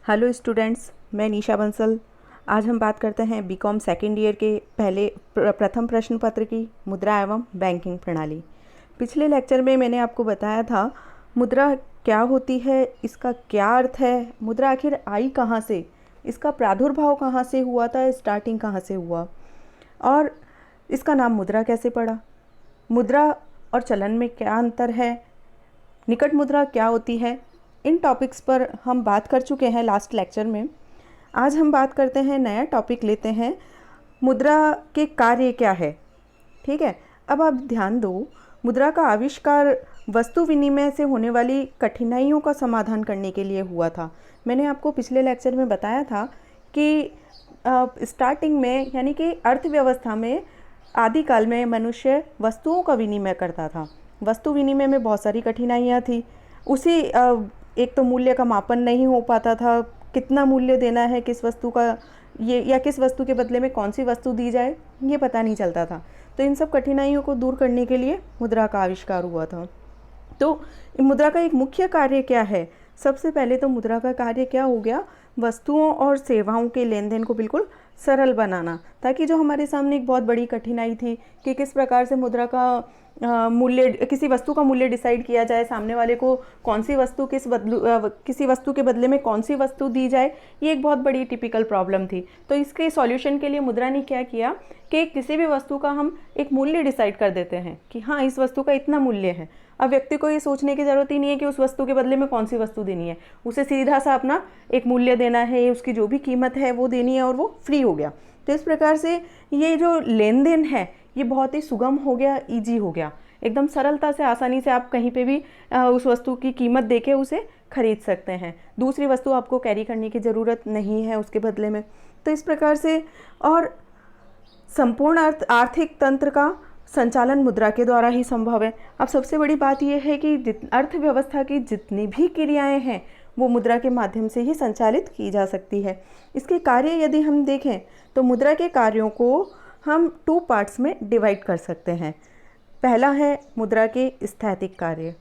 Hello students, मैं निशा बंसल। आज हम बात करते हैं बीकॉम सेकेंड ईयर के प्रथम प्रश्न पत्र की मुद्रा एवं बैंकिंग प्रणाली। पिछले लेक्चर में मैंने आपको बताया था मुद्रा क्या होती है, इसका क्या अर्थ है, मुद्रा आखिर आई कहाँ से, इसका प्रादुर्भाव कहाँ से हुआ था, स्टार्टिंग कहाँ से हुआ और इसका नाम मुद्रा कैसे पड़ा, मुद्रा और चलन में क्या अंतर है, निकट मुद्रा क्या होती है। इन टॉपिक्स पर हम बात कर चुके हैं लास्ट लेक्चर में। आज हम बात करते हैं, नया टॉपिक लेते हैं, मुद्रा के कार्य क्या है। ठीक है, अब आप ध्यान दो, मुद्रा का आविष्कार वस्तु विनिमय से होने वाली कठिनाइयों का समाधान करने के लिए हुआ था। मैंने आपको पिछले लेक्चर में बताया था कि स्टार्टिंग में यानी कि अर्थव्यवस्था में आदिकाल में मनुष्य वस्तुओं का विनिमय करता था। वस्तु विनिमय में बहुत सारी कठिनाइयाँ थी। उसी एक तो मूल्य का मापन नहीं हो पाता था, कितना मूल्य देना है किस वस्तु का, ये या किस वस्तु के बदले में कौन सी वस्तु दी जाए, ये पता नहीं चलता था। तो इन सब कठिनाइयों को दूर करने के लिए मुद्रा का आविष्कार हुआ था। तो मुद्रा का एक मुख्य कार्य क्या है? सबसे पहले तो मुद्रा का कार्य क्या हो गया, वस्तुओं और सेवाओं के लेन देन को बिल्कुल सरल बनाना, ताकि जो हमारे सामने एक बहुत बड़ी कठिनाई थी कि किस प्रकार से मुद्रा का मूल्य, किसी वस्तु का मूल्य डिसाइड किया जाए, सामने वाले को कौन सी वस्तु किसी वस्तु के बदले में कौन सी वस्तु दी जाए, ये एक बहुत बड़ी टिपिकल प्रॉब्लम थी। तो इसके सॉल्यूशन के लिए मुद्रा ने क्या किया कि किसी भी वस्तु का हम एक मूल्य डिसाइड कर देते हैं कि हाँ, इस वस्तु का इतना मूल्य है। अब व्यक्ति को ये सोचने की ज़रूरत ही नहीं है कि उस वस्तु के बदले में कौन सी वस्तु देनी है, उसे सीधा सा अपना एक मूल्य देना है, उसकी जो भी कीमत है वो देनी है और वो फ्री हो गया। तो इस प्रकार से ये जो लेन देन है ये बहुत ही सुगम हो गया, ईजी हो गया, एकदम सरलता से, आसानी से आप कहीं पे भी उस वस्तु की कीमत देके उसे खरीद सकते हैं। दूसरी वस्तु आपको कैरी करने की ज़रूरत नहीं है उसके बदले में। तो इस प्रकार से और संपूर्ण आर्थिक तंत्र का संचालन मुद्रा के द्वारा ही संभव है। अब सबसे बड़ी बात यह है कि अर्थव्यवस्था की जितनी भी क्रियाएं हैं वो मुद्रा के माध्यम से ही संचालित की जा सकती है। इसके कार्य यदि हम देखें तो मुद्रा के कार्यों को हम 2 पार्ट्स में डिवाइड कर सकते हैं। पहला है मुद्रा के स्थैतिक कार्य।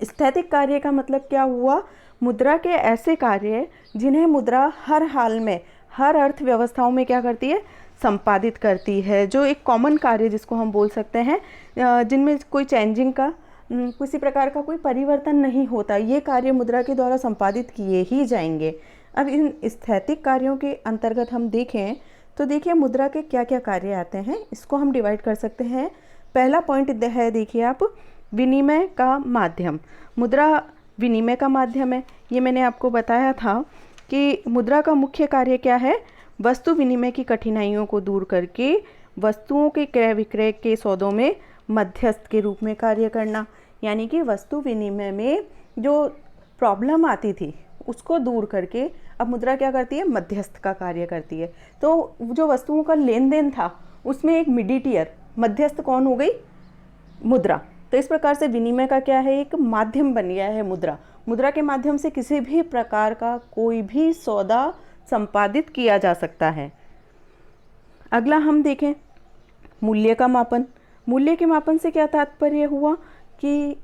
स्थैतिक कार्य का मतलब क्या हुआ, मुद्रा के ऐसे कार्य जिन्हें मुद्रा हर हाल में, हर अर्थव्यवस्थाओं में क्या करती है, संपादित करती है, जो एक कॉमन कार्य जिसको हम बोल सकते हैं, जिनमें कोई चेंजिंग का, किसी प्रकार का कोई परिवर्तन नहीं होता, ये कार्य मुद्रा के द्वारा संपादित किए ही जाएंगे। अब इन स्थैतिक कार्यों के अंतर्गत हम देखें तो देखिए मुद्रा के क्या क्या कार्य आते हैं, इसको हम डिवाइड कर सकते हैं। पहला पॉइंट है, देखिए आप, विनिमय का माध्यम। मुद्रा विनिमय का माध्यम है। ये मैंने आपको बताया था कि मुद्रा का मुख्य कार्य क्या है, वस्तु विनिमय की कठिनाइयों को दूर करके वस्तुओं के क्रय विक्रय के सौदों में मध्यस्थ के रूप में कार्य करना। यानी कि वस्तु विनिमय में जो प्रॉब्लम आती थी उसको दूर करके अब मुद्रा क्या करती है, मध्यस्थ का कार्य करती है। तो जो वस्तुओं का लेन देन था उसमें एक मीडिएटर, मध्यस्थ कौन हो गई, मुद्रा। तो इस प्रकार से विनिमय का क्या है, एक माध्यम बन गया है मुद्रा। मुद्रा के माध्यम से किसी भी प्रकार का कोई भी सौदा संपादित किया जा सकता है। अगला हम देखें मूल्य का मापन। मूल्य के मापन से क्या तात्पर्य हुआ कि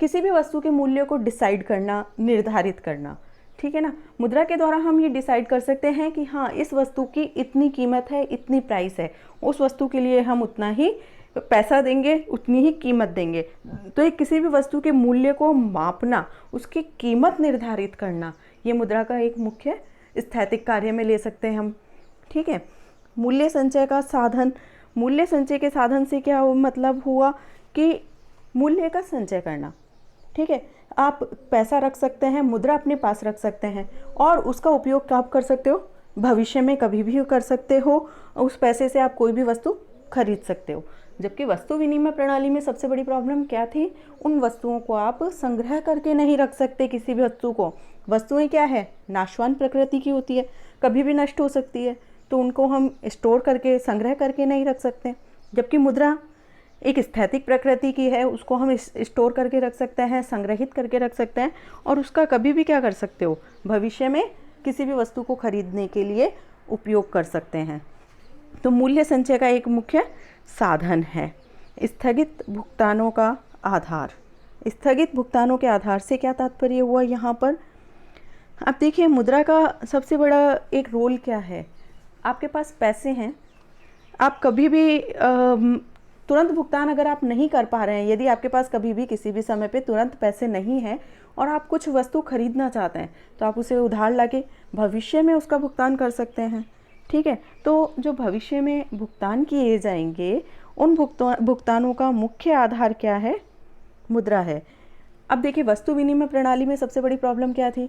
किसी भी वस्तु के मूल्य को डिसाइड करना, निर्धारित करना। ठीक है ना, मुद्रा के द्वारा हम ये डिसाइड कर सकते हैं कि हाँ, इस वस्तु की इतनी कीमत है, इतनी प्राइस है, उस वस्तु के लिए हम उतना ही पैसा देंगे, उतनी ही कीमत देंगे। तो एक किसी भी वस्तु के मूल्य को मापना, उसकी कीमत निर्धारित करना, ये मुद्रा का एक मुख्य स्थैतिक कार्य में ले सकते हैं हम। ठीक है, मूल्य संचय का साधन। मूल्य संचय के साधन से क्या मतलब हुआ कि मूल्य का संचय करना। ठीक है, आप पैसा रख सकते हैं, मुद्रा अपने पास रख सकते हैं और उसका उपयोग कब कर सकते हो, भविष्य में कभी भी कर सकते हो। उस पैसे से आप कोई भी वस्तु खरीद सकते हो। जबकि वस्तु विनिमय प्रणाली में सबसे बड़ी प्रॉब्लम क्या थी, उन वस्तुओं को आप संग्रह करके नहीं रख सकते। किसी भी वस्तु को, वस्तुएं क्या है, नाशवान प्रकृति की होती है, कभी भी नष्ट हो सकती है, तो उनको हम स्टोर करके, संग्रह करके नहीं रख सकते। जबकि मुद्रा एक स्थैतिक प्रकृति की है, उसको हम स्टोर करके रख सकते हैं, संग्रहित करके रख सकते हैं और उसका कभी भी क्या कर सकते हो, भविष्य में किसी भी वस्तु को खरीदने के लिए उपयोग कर सकते हैं। तो मूल्य संचय का एक मुख्य साधन है। स्थगित भुगतानों का आधार। स्थगित भुगतानों के आधार से क्या तात्पर्य हुआ यहाँ पर, अब देखिए मुद्रा का सबसे बड़ा एक रोल क्या है। आपके पास पैसे हैं, आप कभी भी तुरंत भुगतान अगर आप नहीं कर पा रहे हैं, यदि आपके पास कभी भी किसी भी समय पे तुरंत पैसे नहीं हैं और आप कुछ वस्तु खरीदना चाहते हैं, तो आप उसे उधार लाके भविष्य में उसका भुगतान कर सकते हैं। ठीक है, तो जो भविष्य में भुगतान किए जाएंगे उन भुगतानों का मुख्य आधार क्या है? मुद्रा है। अब देखिए वस्तु विनिमय प्रणाली में सबसे बड़ी प्रॉब्लम क्या थी?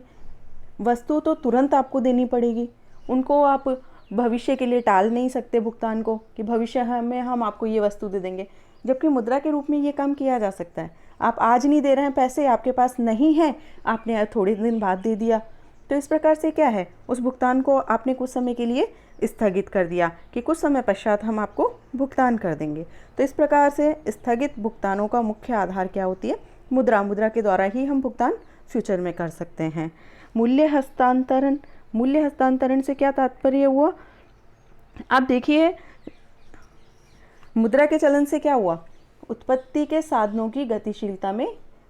वस्तु तो तुरंत आपको देनी पड़ेगी, उनको आप भविष्य के लिए टाल नहीं सकते भुगतान को कि भविष्य में हम आपको ये वस्तु दे देंगे, जबकि मुद्रा के रूप में ये काम किया जा सकता है। आप आज नहीं दे रहे हैं पैसे, आपके पास नहीं है, आपने थोड़े दिन बाद दे दिया, तो इस प्रकार से क्या है, उस भुगतान को आपने कुछ समय के लिए स्थगित कर दिया कि कुछ समय पश्चात हम आपको भुगतान कर देंगे। तो इस प्रकार से स्थगित भुगतानों का मुख्य आधार क्या होती है? मुद्रा। मुद्रा के द्वारा ही हम भुगतान फ्यूचर में कर सकते हैं। मूल्य हस्तांतरण। मूल्य हस्तांतरण से क्या तात्पर्य हुआ? आप देखिए मुद्रा के चलन से क्या हुआ? उत्पत्ति के साधनों की गतिशीलता में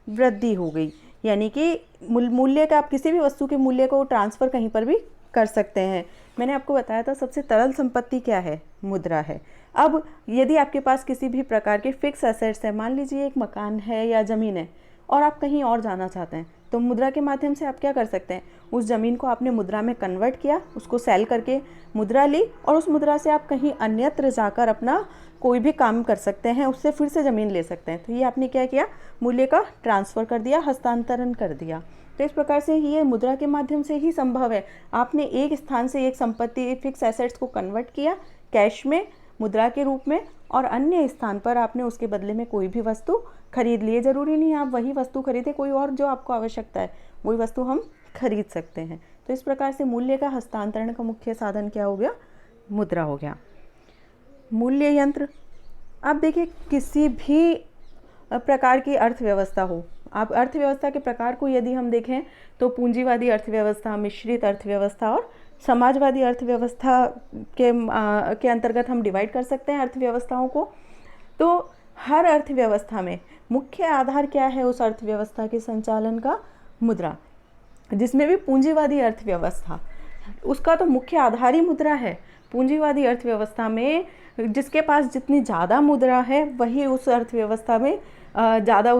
वृद्धि हो गई, यानी कि मूल्य का, आप किसी भी वस्तु के मूल्य को ट्रांसफ़र कहीं पर भी कर सकते हैं। मैंने आपको बताया था सबसे तरल संपत्ति क्या है? मुद्रा है। अब यदि आपके पास किसी भी प्रकार के फिक्स एसेट्स है, मान लीजिए एक मकान है या ज़मीन है और आप कहीं और जाना चाहते हैं, तो मुद्रा के माध्यम से आप क्या कर सकते हैं? उस ज़मीन को आपने मुद्रा में कन्वर्ट किया, उसको सेल करके मुद्रा ली और उस मुद्रा से आप कहीं अन्यत्र जाकर अपना कोई भी काम कर सकते हैं, उससे फिर से ज़मीन ले सकते हैं। तो ये आपने क्या किया? मूल्य का ट्रांसफ़र कर दिया, हस्तांतरण कर दिया। तो इस प्रकार से ये मुद्रा के माध्यम से ही संभव है। आपने एक स्थान से एक संपत्ति, फिक्स एसेट्स को कन्वर्ट किया कैश में, मुद्रा के रूप में, और अन्य स्थान पर आपने उसके बदले में कोई भी वस्तु खरीद लिए। ज़रूरी नहीं आप वही वस्तु खरीदें, कोई और जो आपको आवश्यकता है वही वस्तु हम खरीद सकते हैं। तो इस प्रकार से मूल्य का हस्तांतरण का मुख्य साधन क्या हो गया? मुद्रा हो गया। मूल्य यंत्र। आप देखिए किसी भी प्रकार की अर्थव्यवस्था हो, आप अर्थव्यवस्था के प्रकार को यदि हम देखें तो पूंजीवादी अर्थव्यवस्था, मिश्रित अर्थव्यवस्था और समाजवादी अर्थव्यवस्था के अंतर्गत हम डिवाइड कर सकते हैं अर्थव्यवस्थाओं को। तो हर अर्थव्यवस्था में मुख्य आधार क्या है उस अर्थव्यवस्था के संचालन का? मुद्रा। जिसमें भी पूंजीवादी अर्थव्यवस्था, उसका तो मुख्य आधार ही मुद्रा है। पूंजीवादी अर्थव्यवस्था में जिसके पास जितनी ज़्यादा मुद्रा है वही उस अर्थव्यवस्था में ज़्यादा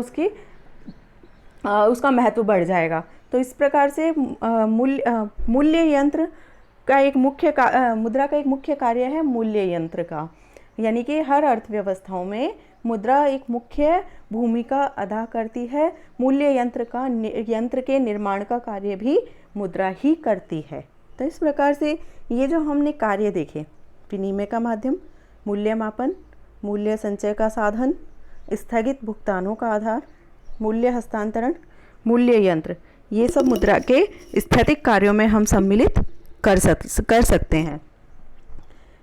उसका महत्व बढ़ जाएगा। तो इस प्रकार से मूल्य यंत्र का एक मुख्य मुद्रा का एक मुख्य कार्य है मूल्य यंत्र का, यानी कि हर अर्थव्यवस्थाओं में मुद्रा एक मुख्य भूमिका अदा करती है। मूल्य यंत्र के निर्माण का कार्य भी मुद्रा ही करती है। तो इस प्रकार से ये जो हमने कार्य देखे, विनिमय का माध्यम, मूल्य मापन, मूल्य संचय का साधन, स्थगित भुगतानों का आधार, मूल्य हस्तांतरण, मूल्य यंत्र, ये सब मुद्रा के स्थैतिक कार्यों में हम सम्मिलित कर सकते हैं।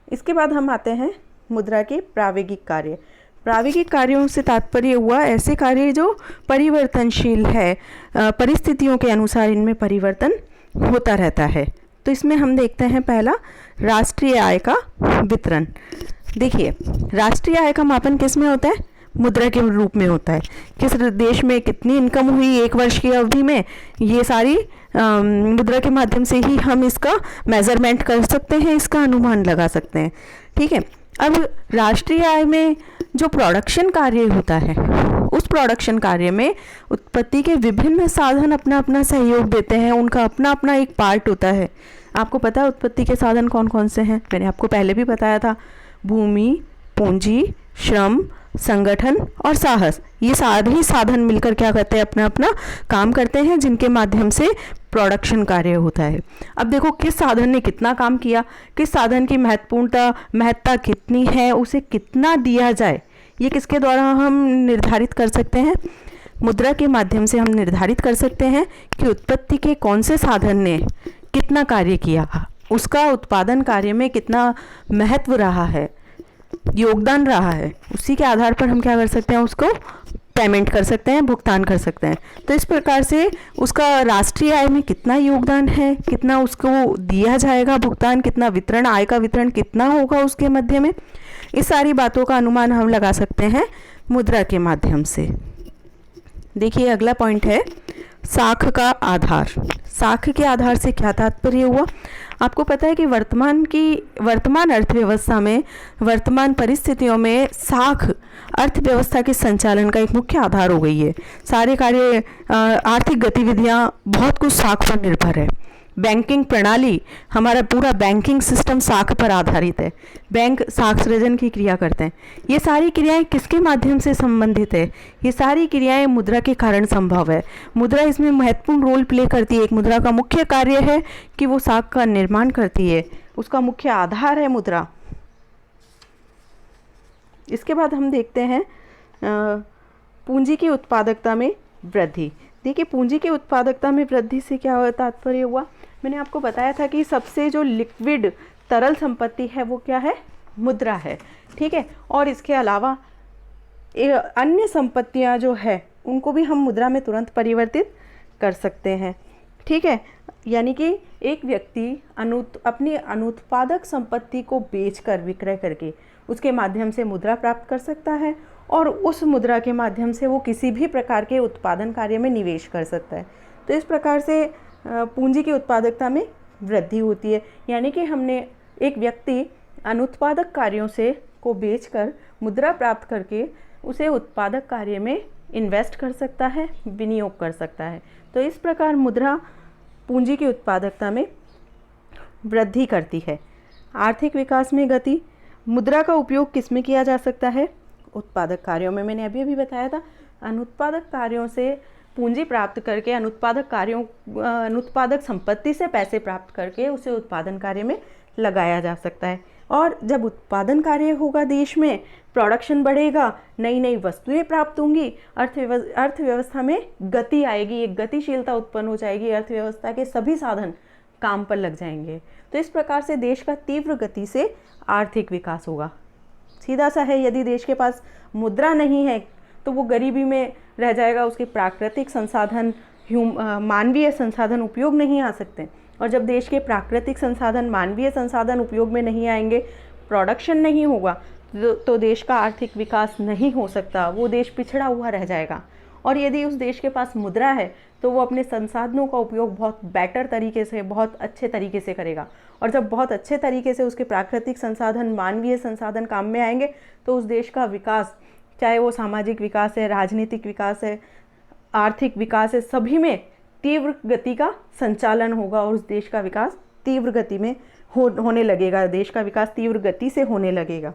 इसके बाद हम आते हैं मुद्रा के प्रावेगिक कार्य। प्रावेगिक कार्यों से तात्पर्य हुआ ऐसे कार्य जो परिवर्तनशील है, परिस्थितियों के अनुसार इनमें परिवर्तन होता रहता है। तो इसमें हम देखते हैं पहला, राष्ट्रीय आय का वितरण। देखिए राष्ट्रीय आय का मापन किस में होता है? मुद्रा के रूप में होता है। किस देश में कितनी इनकम हुई एक वर्ष की अवधि में, ये सारी मुद्रा के माध्यम से ही हम इसका मेजरमेंट कर सकते हैं, इसका अनुमान लगा सकते हैं। ठीक है, अब राष्ट्रीय आय में जो प्रोडक्शन कार्य होता है, उस प्रोडक्शन कार्य में उत्पत्ति के विभिन्न साधन अपना अपना सहयोग देते हैं, उनका अपना अपना एक पार्ट होता है। आपको पता है उत्पत्ति के साधन कौन कौन से हैं? मैंने आपको पहले भी बताया था, भूमि, पूंजी, श्रम, संगठन और साहस। ये सारे साधन मिलकर क्या करते हैं? अपना अपना काम करते हैं, जिनके माध्यम से प्रोडक्शन कार्य होता है। अब देखो किस साधन ने कितना काम किया, किस साधन की महत्ता कितनी है, उसे कितना दिया जाए, ये किसके द्वारा हम निर्धारित कर सकते हैं? मुद्रा के माध्यम से हम निर्धारित कर सकते हैं कि उत्पत्ति के कौन से साधन ने कितना कार्य किया, उसका उत्पादन कार्य में कितना महत्व रहा है, योगदान रहा है। उसी के आधार पर हम क्या कर सकते हैं? उसको पेमेंट कर सकते हैं, भुगतान कर सकते हैं। तो इस प्रकार से उसका राष्ट्रीय आय में कितना योगदान है, कितना उसको दिया जाएगा भुगतान, कितना वितरण, आय का वितरण कितना होगा उसके मध्य में, इस सारी बातों का अनुमान हम लगा सकते हैं मुद्रा के माध्यम से। देखिए अगला पॉइंट है साख का आधार। साख के आधार से क्या तात्पर्य हुआ? आपको पता है कि वर्तमान अर्थव्यवस्था में, वर्तमान परिस्थितियों में साख अर्थव्यवस्था के संचालन का एक मुख्य आधार हो गई है। सारे कार्य, आर्थिक गतिविधियां बहुत कुछ साख पर निर्भर है। बैंकिंग प्रणाली, हमारा पूरा बैंकिंग सिस्टम साख पर आधारित है। बैंक साख सृजन की क्रिया करते हैं। ये सारी क्रियाएं किसके माध्यम से संबंधित है? ये सारी क्रियाएं मुद्रा के कारण संभव है। मुद्रा इसमें महत्वपूर्ण रोल प्ले करती है। एक मुद्रा का मुख्य कार्य है कि वो साख का निर्माण करती है, उसका मुख्य आधार है मुद्रा। इसके बाद हम देखते हैं पूंजी की उत्पादकता में वृद्धि। देखिए, पूंजी की उत्पादकता में वृद्धि से क्या तात्पर्य हुआ? मैंने आपको बताया था कि सबसे जो लिक्विड तरल संपत्ति है वो क्या है? मुद्रा है। ठीक है, और इसके अलावा अन्य संपत्तियां जो है उनको भी हम मुद्रा में तुरंत परिवर्तित कर सकते हैं। ठीक है, यानी कि एक व्यक्ति अपनी अनुत्पादक संपत्ति को बेचकर, विक्रय करके उसके माध्यम से मुद्रा प्राप्त कर सकता है और उस मुद्रा के माध्यम से वो किसी भी प्रकार के उत्पादन कार्य में निवेश कर सकता है। तो इस प्रकार से पूंजी की उत्पादकता में वृद्धि होती है। यानी कि एक व्यक्ति अनुत्पादक कार्यों से को बेचकर मुद्रा प्राप्त करके उसे उत्पादक कार्य में इन्वेस्ट कर सकता है, विनियोग कर सकता है। तो इस प्रकार मुद्रा पूंजी की उत्पादकता में वृद्धि करती है। आर्थिक विकास में गति, मुद्रा का उपयोग किस में किया जा सकता है? उत्पादक कार्यों में। मैंने अभी बताया था, अनुत्पादक कार्यों से पूंजी प्राप्त करके, अनुत्पादक संपत्ति से पैसे प्राप्त करके उसे उत्पादन कार्य में लगाया जा सकता है। और जब उत्पादन कार्य होगा, देश में प्रोडक्शन बढ़ेगा, नई नई वस्तुएं प्राप्त होंगी, अर्थव्यवस्था में गति आएगी, एक गतिशीलता उत्पन्न हो जाएगी, अर्थव्यवस्था के सभी साधन काम पर लग जाएंगे। तो इस प्रकार से देश का तीव्र गति से आर्थिक विकास होगा। सीधा सा है, यदि देश के पास मुद्रा नहीं है तो वो गरीबी में रह जाएगा, उसके प्राकृतिक संसाधन, मानवीय संसाधन उपयोग नहीं आ सकते। और जब देश के प्राकृतिक संसाधन, मानवीय संसाधन उपयोग में नहीं आएंगे, प्रोडक्शन नहीं होगा, तो देश का आर्थिक विकास नहीं हो सकता, वो देश पिछड़ा हुआ रह जाएगा। और यदि उस देश के पास मुद्रा है तो वो अपने संसाधनों का उपयोग बहुत बेटर तरीके से, बहुत अच्छे तरीके से करेगा। और जब बहुत अच्छे तरीके से उसके प्राकृतिक संसाधन, मानवीय संसाधन काम में आएंगे तो उस देश का विकास, चाहे वो सामाजिक विकास है, राजनीतिक विकास है, आर्थिक विकास है, सभी में तीव्र गति का संचालन होगा और उस देश का विकास तीव्र गति में होने लगेगा, देश का विकास तीव्र गति से होने लगेगा।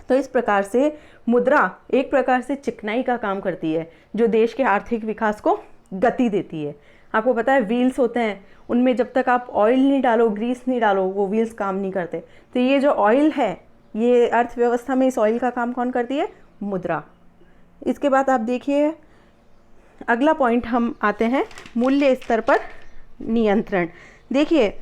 तो इस प्रकार से मुद्रा एक प्रकार से चिकनाई का काम करती है, जो देश के आर्थिक विकास को गति देती है। आपको पता है, व्हील्स होते हैं, उनमें जब तक आप ऑयल नहीं डालो, ग्रीस नहीं डालो, वो व्हील्स काम नहीं करते। तो ये जो ऑयल है, ये अर्थव्यवस्था में इस ऑयल का काम कौन करती है? मुद्रा। इसके बाद आप देखिए, अगला पॉइंट हम आते हैं मूल्य स्तर पर नियंत्रण। देखिए,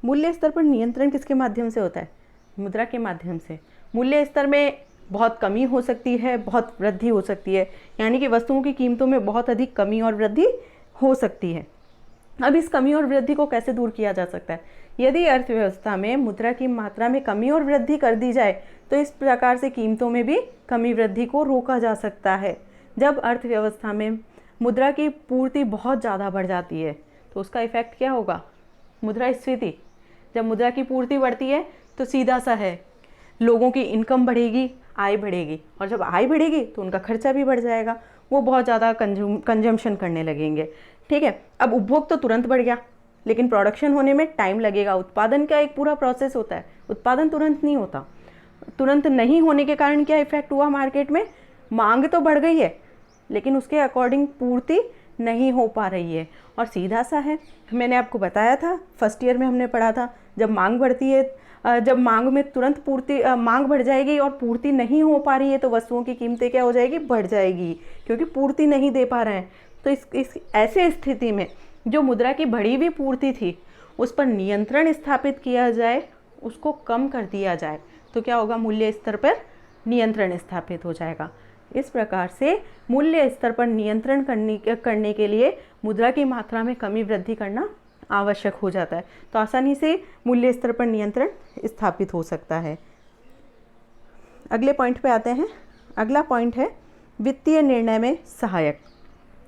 मूल्य स्तर पर नियंत्रण किसके माध्यम से होता है? मुद्रा के माध्यम से। मूल्य स्तर में बहुत कमी हो सकती है, बहुत वृद्धि हो सकती है, यानी कि वस्तुओं की कीमतों में बहुत अधिक कमी और वृद्धि हो सकती है। अब इस कमी और वृद्धि को कैसे दूर किया जा सकता है? यदि अर्थव्यवस्था में मुद्रा की मात्रा में कमी और वृद्धि कर दी जाए तो इस प्रकार से कीमतों में भी कमी वृद्धि को रोका जा सकता है। जब अर्थव्यवस्था में मुद्रा की पूर्ति बहुत ज़्यादा बढ़ जाती है तो उसका इफेक्ट क्या होगा? मुद्रास्फीति। जब मुद्रा की पूर्ति बढ़ती है तो सीधा सा है, लोगों की इनकम बढ़ेगी, आय बढ़ेगी, और जब आय बढ़ेगी तो उनका खर्चा भी बढ़ जाएगा, वो बहुत ज़्यादा कंजम्पशन करने लगेंगे। ठीक है, अब उपभोग तो तुरंत बढ़ गया, लेकिन प्रोडक्शन होने में टाइम लगेगा। उत्पादन का एक पूरा प्रोसेस होता है, उत्पादन तुरंत नहीं होता। तुरंत नहीं होने के कारण क्या इफेक्ट हुआ? मार्केट में मांग तो बढ़ गई है, लेकिन उसके अकॉर्डिंग पूर्ति नहीं हो पा रही है। और सीधा सा है, मैंने आपको बताया था, फर्स्ट ईयर में हमने पढ़ा था, जब मांग बढ़ती है, जब मांग में तुरंत पूर्ति, मांग बढ़ जाएगी और पूर्ति नहीं हो पा रही है तो वस्तुओं की कीमतें क्या हो जाएगी? बढ़ जाएगी, क्योंकि पूर्ति नहीं दे पा रहे हैं। तो इस ऐसे स्थिति में जो मुद्रा की बढ़ी हुई पूर्ति थी उस पर नियंत्रण स्थापित किया जाए, उसको कम कर दिया जाए, तो क्या होगा? मूल्य स्तर पर नियंत्रण स्थापित हो जाएगा। इस प्रकार से मूल्य स्तर पर नियंत्रण करने के लिए मुद्रा की मात्रा में कमी वृद्धि करना आवश्यक हो जाता है, तो आसानी से मूल्य स्तर पर नियंत्रण स्थापित हो सकता है। अगले पॉइंट पे आते हैं। अगला पॉइंट है वित्तीय निर्णय में सहायक।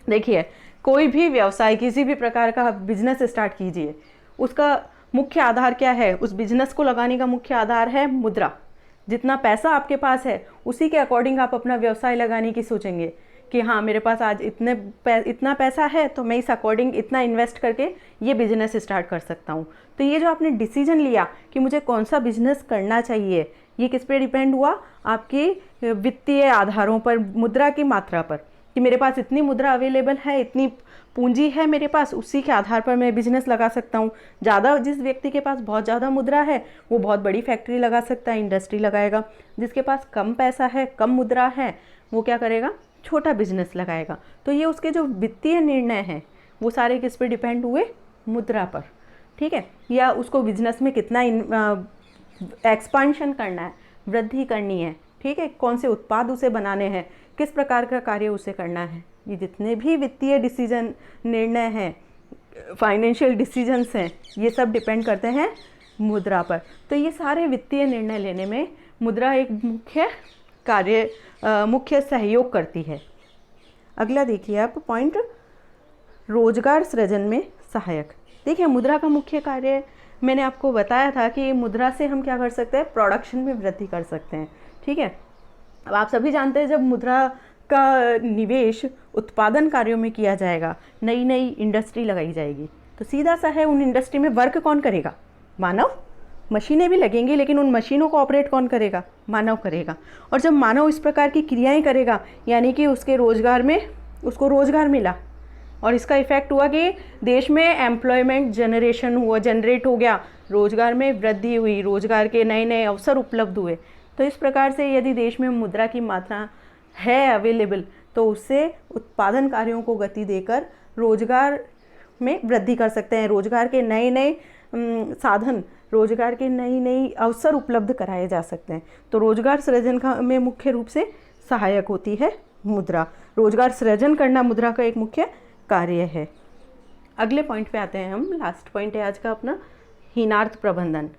देखिए, कोई भी व्यवसाय, किसी भी प्रकार का बिजनेस स्टार्ट कीजिए, उसका मुख्य आधार क्या है? उस बिजनेस को लगाने का मुख्य आधार है मुद्रा। जितना पैसा आपके पास है उसी के अकॉर्डिंग आप अपना व्यवसाय लगाने की सोचेंगे कि हाँ मेरे पास आज इतना पैसा है तो मैं इस अकॉर्डिंग इतना इन्वेस्ट करके ये बिजनेस स्टार्ट कर सकता हूँ। तो ये जो आपने डिसीजन लिया कि मुझे कौन सा बिजनेस करना चाहिए, ये किस पे डिपेंड हुआ? आपकी वित्तीय आधारों पर, मुद्रा की मात्रा पर, कि मेरे पास इतनी मुद्रा अवेलेबल है, इतनी पूंजी है मेरे पास, उसी के आधार पर मैं बिजनेस लगा सकता हूँ। ज़्यादा, जिस व्यक्ति के पास बहुत ज़्यादा मुद्रा है वो बहुत बड़ी फैक्ट्री लगा सकता है, इंडस्ट्री लगाएगा। जिसके पास कम पैसा है, कम मुद्रा है, वो क्या करेगा? छोटा बिजनेस लगाएगा। तो ये उसके जो वित्तीय निर्णय हैं वो सारे किस पे डिपेंड हुए? मुद्रा पर। ठीक है, या उसको बिजनेस में कितना एक्सपांशन करना है, वृद्धि करनी है, ठीक है, कौन से उत्पाद उसे बनाने हैं, किस प्रकार का कार्य उसे करना है। ये जितने भी वित्तीय डिसीजन, निर्णय हैं, फाइनेंशियल डिसीजंस हैं, ये सब डिपेंड करते हैं मुद्रा पर। तो ये सारे वित्तीय निर्णय लेने में मुद्रा एक मुख्य सहयोग करती है। अगला देखिए आप पॉइंट, रोजगार सृजन में सहायक। देखिए मुद्रा का मुख्य कार्य मैंने आपको बताया था कि मुद्रा से हम क्या कर सकते हैं? प्रोडक्शन में वृद्धि कर सकते हैं। ठीक है, अब आप सभी जानते हैं जब मुद्रा का निवेश उत्पादन कार्यों में किया जाएगा, नई नई इंडस्ट्री लगाई जाएगी, तो सीधा सा है उन इंडस्ट्री में वर्क कौन करेगा? मानव। मशीनें भी लगेंगी लेकिन उन मशीनों को ऑपरेट कौन करेगा? मानव करेगा। और जब मानव इस प्रकार की क्रियाएं करेगा यानी कि उसके रोजगार में, उसको रोजगार मिला और इसका इफेक्ट हुआ कि देश में एम्प्लॉयमेंट जनरेट हो गया, रोजगार में वृद्धि हुई, रोजगार के नए नए अवसर उपलब्ध हुए। तो इस प्रकार से यदि देश में मुद्रा की मात्रा है अवेलेबल तो उससे उत्पादन कार्यों को गति देकर रोजगार में वृद्धि कर सकते हैं। रोजगार के नए नए साधन, रोजगार के नई नई अवसर उपलब्ध कराए जा सकते हैं। तो रोजगार सृजन में मुख्य रूप से सहायक होती है मुद्रा। रोजगार सृजन करना मुद्रा का एक मुख्य कार्य है। अगले पॉइंट पे आते हैं हम, लास्ट पॉइंट है आज का अपना, हीनार्थ प्रबंधन।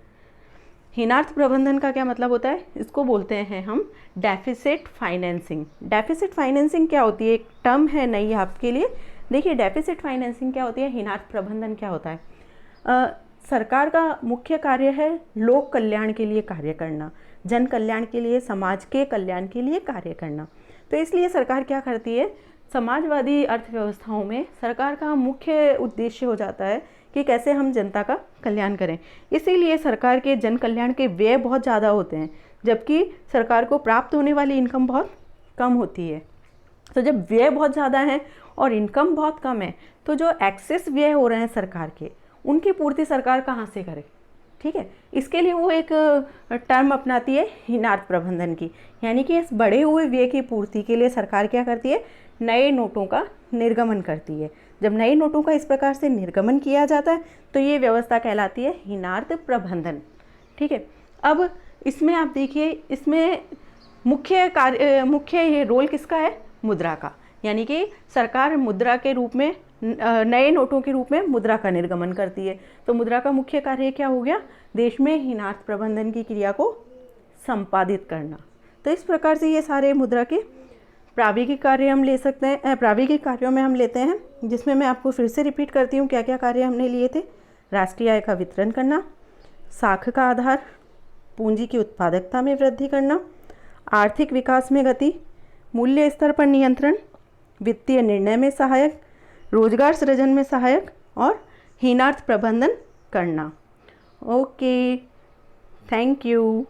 हीनार्थ प्रबंधन का क्या मतलब होता है? इसको बोलते हैं हम डेफिसिट फाइनेंसिंग। डेफिसिट फाइनेंसिंग क्या होती है? एक टर्म है नई आपके लिए। देखिए डेफिसिट फाइनेंसिंग क्या होती है, हीनार्थ प्रबंधन क्या होता है? सरकार का मुख्य कार्य है लोक कल्याण के लिए कार्य करना, जन कल्याण के लिए, समाज के कल्याण के लिए कार्य करना। तो इसलिए सरकार क्या करती है? समाजवादी अर्थव्यवस्थाओं में सरकार का मुख्य उद्देश्य हो जाता है कि कैसे हम जनता का कल्याण करें। इसीलिए सरकार के जन कल्याण के व्यय बहुत ज़्यादा होते हैं, जबकि सरकार को प्राप्त होने वाली इनकम बहुत कम होती है। तो जब व्यय बहुत ज़्यादा है और इनकम बहुत कम है, तो जो एक्सेस व्यय हो रहे हैं सरकार के, उनकी पूर्ति सरकार कहाँ से करे? ठीक है, इसके लिए वो एक टर्म अपनाती है हीनार्थ प्रबंधन की, यानी कि इस बढ़े हुए व्यय की पूर्ति के लिए सरकार क्या करती है? नए नोटों का निर्गमन करती है। जब नए नोटों का इस प्रकार से निर्गमन किया जाता है तो ये व्यवस्था कहलाती है हीनार्थ प्रबंधन। ठीक है, अब इसमें आप देखिए, इसमें मुख्य ये रोल किसका है? मुद्रा का। यानी कि सरकार मुद्रा के रूप में, नए नोटों के रूप में मुद्रा का निर्गमन करती है। तो मुद्रा का मुख्य कार्य क्या हो गया? देश में हीनार्थ प्रबंधन की क्रिया को संपादित करना। तो इस प्रकार से ये सारे मुद्रा के प्राविधिक कार्य हम ले सकते हैं, प्राविधिक कार्यों में हम लेते हैं, जिसमें मैं आपको फिर से रिपीट करती हूँ क्या क्या कार्य हमने लिए थे। राष्ट्रीय आय का वितरण करना, साख का आधार, पूंजी की उत्पादकता में वृद्धि करना, आर्थिक विकास में गति, मूल्य स्तर पर नियंत्रण, वित्तीय निर्णय में सहायक, रोजगार सृजन में सहायक और हीनार्थ प्रबंधन करना। Okay, thank you.